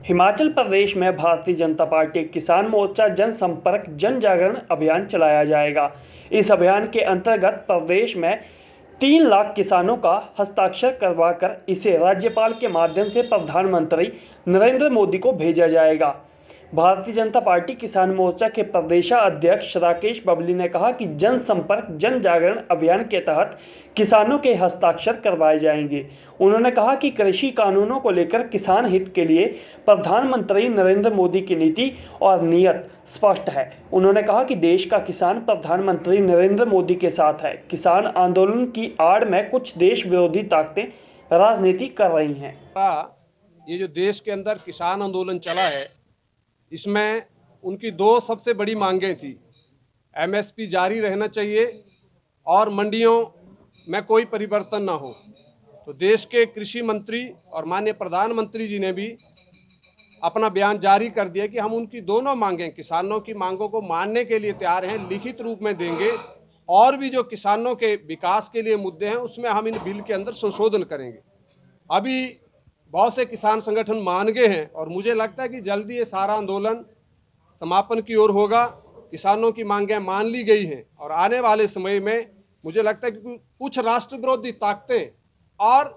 हिमाचल प्रदेश में भारतीय जनता पार्टी किसान मोर्चा जनसंपर्क जन जागरण अभियान चलाया जाएगा। इस अभियान के अंतर्गत प्रदेश में 3 लाख किसानों का हस्ताक्षर करवाकर इसे राज्यपाल के माध्यम से प्रधानमंत्री नरेंद्र मोदी को भेजा जाएगा। भारतीय जनता पार्टी किसान मोर्चा के प्रदेशाध्यक्ष राकेश बबली ने कहा कि जनसंपर्क जन जागरण अभियान के तहत किसानों के हस्ताक्षर करवाए जाएंगे। उन्होंने कहा कि कृषि कानूनों को लेकर किसान हित के लिए प्रधानमंत्री नरेंद्र मोदी की नीति और नीयत स्पष्ट है। उन्होंने कहा कि देश का किसान प्रधानमंत्री नरेंद्र मोदी के साथ है। किसान आंदोलन की आड़ में कुछ देश विरोधी ताकतें राजनीति कर रही हैं। ये जो देश के अंदर किसान आंदोलन चला है, इसमें उनकी 2 सबसे बड़ी मांगें थी। एमएसपी जारी रहना चाहिए और मंडियों में कोई परिवर्तन ना हो। तो देश के कृषि मंत्री और माननीय प्रधानमंत्री जी ने भी अपना बयान जारी कर दिया कि हम उनकी दोनों मांगें, किसानों की मांगों को मानने के लिए तैयार हैं, लिखित रूप में देंगे। और भी जो किसानों के विकास के लिए मुद्दे हैं, उसमें हम इन बिल के अंदर संशोधन करेंगे। अभी बहुत से किसान संगठन मान गए हैं और मुझे लगता है कि जल्दी ये सारा आंदोलन समापन की ओर होगा। किसानों की मांगें मान ली गई हैं और आने वाले समय में मुझे लगता है कि कुछ राष्ट्र विरोधी ताकतें और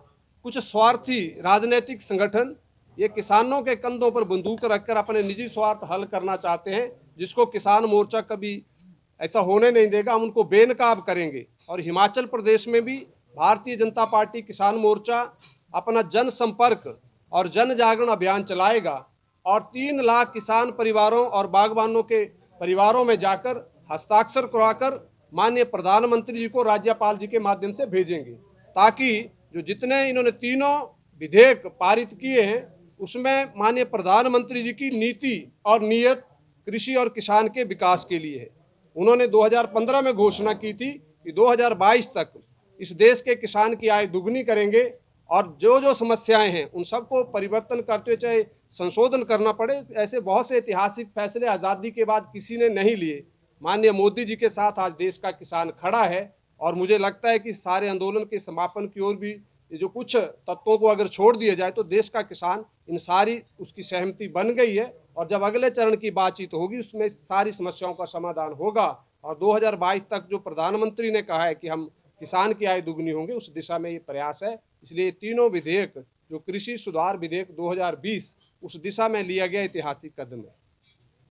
कुछ स्वार्थी राजनीतिक संगठन ये किसानों के कंधों पर बंदूक रखकर अपने निजी स्वार्थ हल करना चाहते हैं, जिसको किसान मोर्चा कभी ऐसा होने नहीं देगा। हम उनको बेनकाब करेंगे। और हिमाचल प्रदेश में भी भारतीय जनता पार्टी किसान मोर्चा अपना जनसंपर्क और जन जागरण अभियान चलाएगा और 3 लाख किसान परिवारों और बागबानों के परिवारों में जाकर हस्ताक्षर करवाकर माननीय प्रधानमंत्री जी को राज्यपाल जी के माध्यम से भेजेंगे, ताकि जो जितने इन्होंने तीनों विधेयक पारित किए हैं उसमें माननीय प्रधानमंत्री जी की नीति और नीयत कृषि और किसान के विकास के लिए है। उन्होंने 2015 में घोषणा की थी कि 2022 तक इस देश के किसान की आय दुगनी करेंगे और जो समस्याएं हैं उन सबको परिवर्तन करते हुए चाहे संशोधन करना पड़े। ऐसे बहुत से ऐतिहासिक फैसले आज़ादी के बाद किसी ने नहीं लिए। माननीय मोदी जी के साथ आज देश का किसान खड़ा है और मुझे लगता है कि सारे आंदोलन के समापन की ओर भी जो कुछ तत्वों को अगर छोड़ दिया जाए तो देश का किसान इन सारी उसकी सहमति बन गई है और जब अगले चरण की बातचीत होगी उसमें सारी समस्याओं का समाधान होगा। और 2022 तक जो प्रधानमंत्री ने कहा है कि हम किसान की आय दुगनी होंगे, उस दिशा में ये प्रयास है। इसलिए तीनों विधेयक जो कृषि सुधार विधेयक 2020 उस दिशा में लिया गया ऐतिहासिक कदम है।